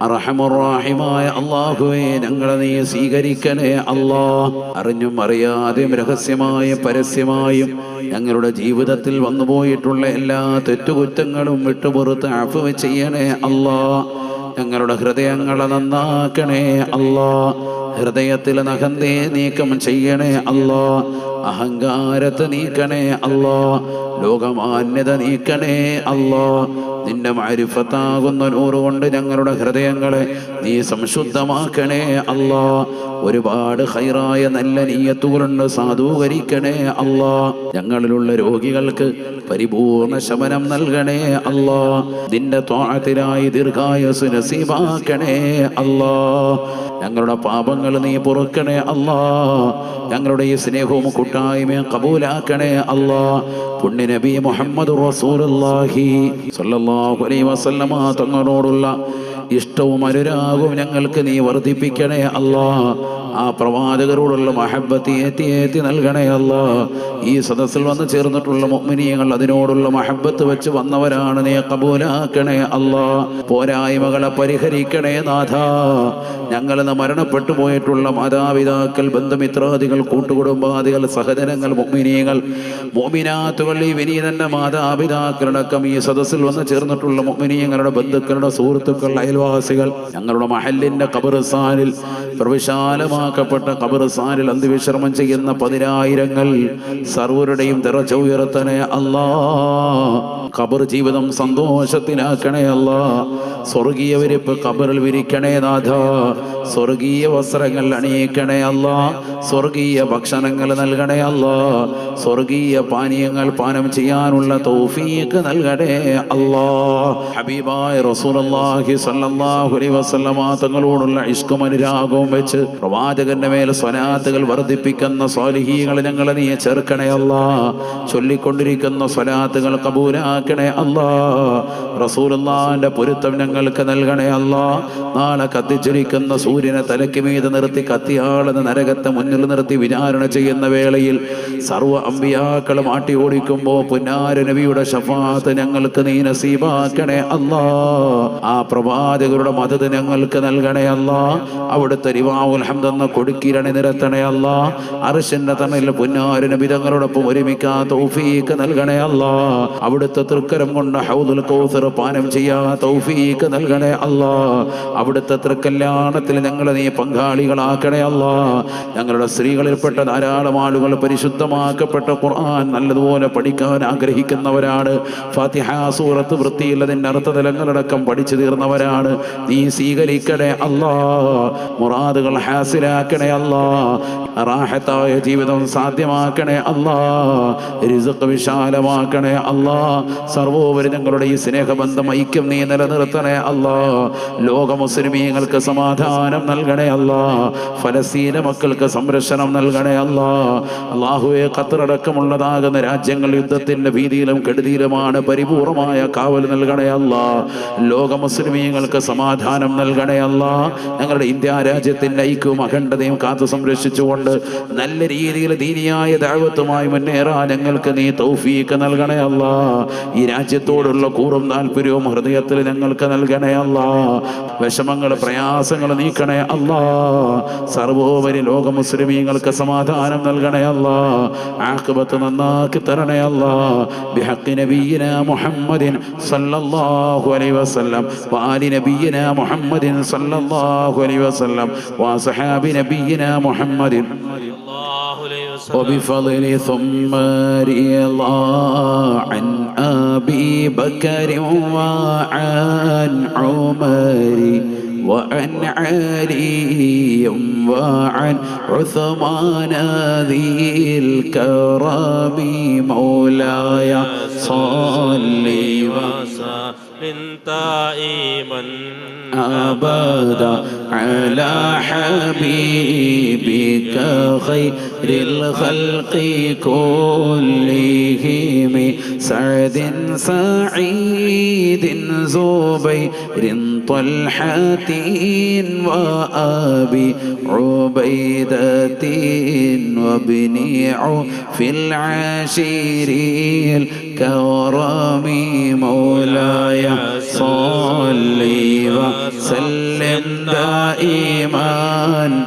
അർഹമർ-റഹീമായ അല്ലാഹുവേ, ഞങ്ങളെ നീ സ്വീകരിക്കണേ അല്ലാ. അറിഞ്ഞും അറിയാതെയും രഹസ്യമായും പരസ്യമായും ഞങ്ങളുടെ ജീവിതത്തിൽ വന്നുപോയിട്ടുള്ള എല്ലാ തെറ്റുകുറ്റങ്ങളും വിട്ടുപുറത്ത് അഫ്വ് ചെയ്യണേ അല്ലാ. ഞങ്ങളുടെ ഹൃദയങ്ങളെ നന്നാക്കണേ അല്ലാ. ഹൃദയത്തിൽ നഖന്തേ നീക്കം ചെയ്യണേ അല്ലാ. അഹങ്കാരത്തെ നീക്കണേ അല്ലാ. ലോകമാന്യത നീക്കണേ അല്ലാ. നിന്റെ മഅരിഫത്താകുന്ന നൂറ് കൊണ്ട് ഞങ്ങളുടെ ഹൃദയങ്ങളെ നീ സംശുദ്ധമാക്കണേ അല്ലാ. ഒരുപാട് ഖൈറായ നല്ല നിയ്യത്തുകളുണ്ട്, സാധൂകരിക്കണേ അല്ലാ. ഞങ്ങളിലുള്ള രോഗികൾക്ക് പരിപൂർണ ശമനം നൽകണേ അല്ലാ. നിന്റെ ത്വാഅത്തിനായി ദീർഘായുസ്സ് നസീബാക്കണേ അല്ലാ. ഞങ്ങളുടെ പാപങ്ങൾ നീ പൊറുക്കണേ അല്ലാ. ഞങ്ങളുടെ ഈ സ്നേഹവും കൂട്ടായ്മയും കബൂലാക്കണേ അല്ലാ. പുണ്യ നബി മുഹമ്മദ് റസൂലുള്ളാഹി സ്വല്ലല്ലാഹു അലൈഹി വസല്ലമ തങ്ങളോടുള്ള ഇഷ്ടവും അനുരാഗവും ഞങ്ങൾക്ക് നീ വർദ്ധിപ്പിക്കണേ അല്ലാ. ആ പ്രവാചകരോടുള്ള മഹബ്ബത്ത് ഏറ്റി നൽകണേ അല്ലാ. ഈ സദസ്സിൽ വന്ന് ചേർന്നിട്ടുള്ള മുഅ്മിനീങ്ങൾ അതിനോടുള്ള മഹബ്ബത്ത് വെച്ച് വന്നവരാണ്, നീ കബൂലാക്കണേ അല്ലാ. പോരായ്മകളെ പരിഹരിക്കണേ നാഥാ. ഞങ്ങളിന്ന് മരണപ്പെട്ടു പോയിട്ടുള്ള മാതാപിതാക്കൾ, ബന്ധുമിത്രാദികൾ, കൂട്ടുകുടുംബാദികൾ, സഹജനങ്ങൾ, മുഅ്മിനീങ്ങൾ, മുഅ്മിനാത്തുകൾ, ഈ വിനീതന്റെ മാതാപിതാക്കളടക്കം ഈ സദസ്സിൽ വന്ന് ചേർന്നിട്ടുള്ള മുഅ്മിനീങ്ങളുടെ ബന്ധുക്കളുടെ സുഹൃത്തുക്കൾ, അയൽവാസികൾ, ഞങ്ങളുടെ മഹല്ലിന്റെ ഖബർസ്ഥാനിൽ, പ്രവിശാലമാക്കപ്പെട്ട ഖബർസ്ഥാനിൽ അന്ത്യവിശ്രമം ചെയ്യുന്ന 10,000 സർവരുടെയും ദറജ ഉയർത്തണേ അല്ലാ. ഖബർ ജീവിതം സന്തോഷത്തിലാക്കണേ അല്ലാ. സ്വർഗീയ വിരിപ്പ് ഖബറിൽ വിരിക്കണേ നാഥാ. സ്വർഗീയ വസ്ത്രങ്ങൾ അണിയിക്കണേ അല്ലാ. സ്വർഗീയ ഭക്ഷണങ്ങൾ നൽകണേ അല്ലാ. സ്വർഗീയ പാനീയങ്ങൾ പാനം ചെയ്യാനുള്ള തൗഫീഖ് നൽകണേ അല്ലാ. ഹബീബായ റസൂലുള്ളാഹി സ്വല്ലല്ലാഹു അലൈഹി വസല്ലമ തങ്ങളോടുള്ള ഇഷ്കും അനുരാഗവും വെച്ച് പ്രവാചകന്റെ മേൽ സ്വലാത്തുകൾ വർദ്ധിപ്പിക്കുന്ന സ്വാലിഹീങ്ങളെ ഞങ്ങളെ നീ ചേർക്കണേ അല്ലാ. ചൊല്ലിക്കൊണ്ടിരിക്കുന്ന സ്വലാത്തുകൾ കബൂലാക്കണേ അല്ലാ. റസൂലുള്ളാഹിന്റെ പൊരുത്തം ഞങ്ങൾക്ക് നൽകണേ അല്ലാ. നാളെ കത്തിച്ചൊലിക്കുന്ന സൂര്യനെ തലയ്ക്ക് മീതെ നിർത്തി കത്തിയാളുന്ന നരകത്തെ മുന്നിൽ നിർത്തി വിചാരണ ചെയ്യുന്ന വേളയിൽ സർവ്വ അമ്പിയാക്കളും ആട്ടി ഓടിക്കുമ്പോൾ പുന്നാര നബിയുടെ ശഫാഅത്ത് ഞങ്ങൾക്ക് നീ നസീബാക്കണേ അല്ലാ. ആ പ്രവാചകരുടെ മദദ് ഞങ്ങൾക്ക് നൽകണേ അല്ലാ. അവിടുത്തെ റിവാഉൽ ഹംദ് എന്ന കൊടുക്കിരണി നിരത്തണേ അല്ലാ. അർശിന്റെ തണലിൽ പുന്നാര നബി തങ്ങളോടൊപ്പം ഒരുമിക്കാൻ തൗഫീഖ് നൽകണേ അല്ലാ. അവിടുത്തെ തൃക്കരം കൊണ്ട് ഹൗദുൽ കൗസർ പാനം ചെയ്യാൻ തൗഫീഖ് നൽകണേ അല്ലാ. അവിടുത്തെ തൃക്കല്യാണത്തിൽ ഞങ്ങളെ നീ പങ്കാളികളാക്കണേ അല്ലാ. ഞങ്ങളുടെ സ്ത്രീകളിൽപ്പെട്ട ധാരാളം ആളുകൾ പരിശുദ്ധമാക്കപ്പെട്ട ഖുർആൻ നല്ലതുപോലെ പഠിക്കാൻ ആഗ്രഹിക്കുന്നവരാണ്. ഫാത്തിഹ സൂറത്ത് വൃത്തിയില്ലതിൻ്റെ അർത്ഥതലങ്ങളടക്കം പഠിച്ചു തീർന്നവരാണ്. നീ സ്വീകരിക്കണേ അല്ലാ. മുറാദുകൾ ഹാസിലാക്കണേ അല്ലാ. റാഹത്തായ ജീവിതം സാധ്യമാക്കണേ അല്ലാ. റിസ്ഖ് വിശാലമാക്കണേ അല്ലാ. സർവോപരി ഞങ്ങളുടെ ഈ സ്നേഹബന്ധം ഐക്യം നീ നിലനിർത്തണേ അല്ലാ. ലോക മുസ്ലിമീങ്ങൾക്ക് സമാധാനം നൽകണേ അല്ലാ. ഫലസ്തീന മക്കൾക്ക് സംരക്ഷണം നൽകണേ അല്ലാ. അല്ലാഹുവേ, ഖത്തറടക്കമുള്ളതാകുന്ന രാജ്യങ്ങൾ യുദ്ധത്തിന്റെ ഭീതിയിലും കെടുതിയിലുമാണ്. പരിപൂർണമായ കാവൽ നൽകണേ അല്ലാ. ലോക മുസ്ലിമീങ്ങൾക്ക് സമാധാനം നൽകണേ അല്ലാ. ഞങ്ങളുടെ ഇന്ത്യ രാജ്യത്തിന്റെ ഐക്യവും അഖണ്ഡതയും കാത്തു സംരക്ഷിച്ചുകൊണ്ട് നല്ല രീതിയിൽ ദീനിയായ ദഅവത്തുമായി മുന്നേറാൻ ഞങ്ങൾക്ക് നീ തൗഫീഖ് നൽകണേ അല്ലാ. ഈ രാജ്യത്തോടുള്ള കൂറും താല്പര്യവും ഹൃദയത്തിൽ ഞങ്ങൾക്ക് നൽകണേ അല്ലാ. വിഷമങ്ങൾ പ്രയാസങ്ങൾ നീക്കണേ അല്ലാ. സർവോപരി ലോക മുസ്ലിമീങ്ങൾക്ക് സമാധാനം നൽകണേ അല്ലാ. ആഖിബത്ത് നന്നാക്കി തരണേ അല്ലാ. ബിഹഖി നബിയിനാ മുഹമ്മദിൻ സല്ലല്ലാഹു അലൈഹി വസല്ലം വആലി നബിയിനാ മുഹമ്മദിൻ സല്ലല്ലാഹു അലൈഹി വസല്ലം വഅസ്ഹാബി നബിയിനാ മുഹമ്മദിൻ وبفضل ثم رضا عن أبي بكر وعن عمر وعن علي وعن عثمان ذي الكرم مولاي صل وسلم دائما أبدا على حبيبك خير الخلق كلهم سعد سعيد زبير طلحة وأبي عبيدة وابن عوف العشير الكرم مولاي صل وسلم دائما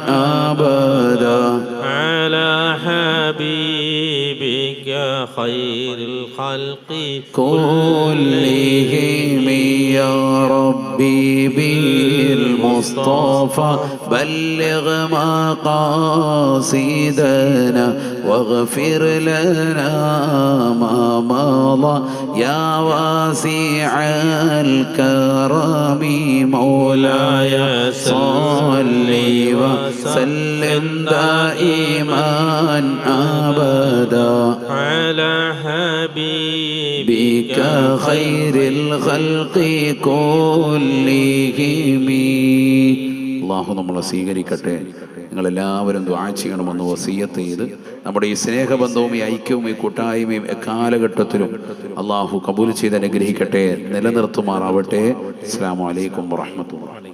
أبدا على حبيبك خير الخلق كلهم يا ربي بالمصطفى بلغ مقاصدنا واغفر لنا ما مضى يا واسع الكرم مولاي صل وسلم دائما أبدا على حبيبك بك خير الخلق كلهم. അള്ളാഹു നമ്മളെ സ്വീകരിക്കട്ടെ. നിങ്ങളെല്ലാവരും ദുആ ചെയ്യണമെന്ന് വസിയ്യത്ത് ചെയ്ത് നമ്മുടെ ഈ സ്നേഹബന്ധവും ഈ ഐക്യവും ഈ കൂട്ടായ്മയും എക്കാലഘട്ടത്തിലും അള്ളാഹു കബൂൽ ചെയ്ത് അനുഗ്രഹിക്കട്ടെ, നിലനിർത്തുമാറാവട്ടെ. അസ്സലാമു അലൈക്കും വറഹ്മത്തുള്ളാഹി.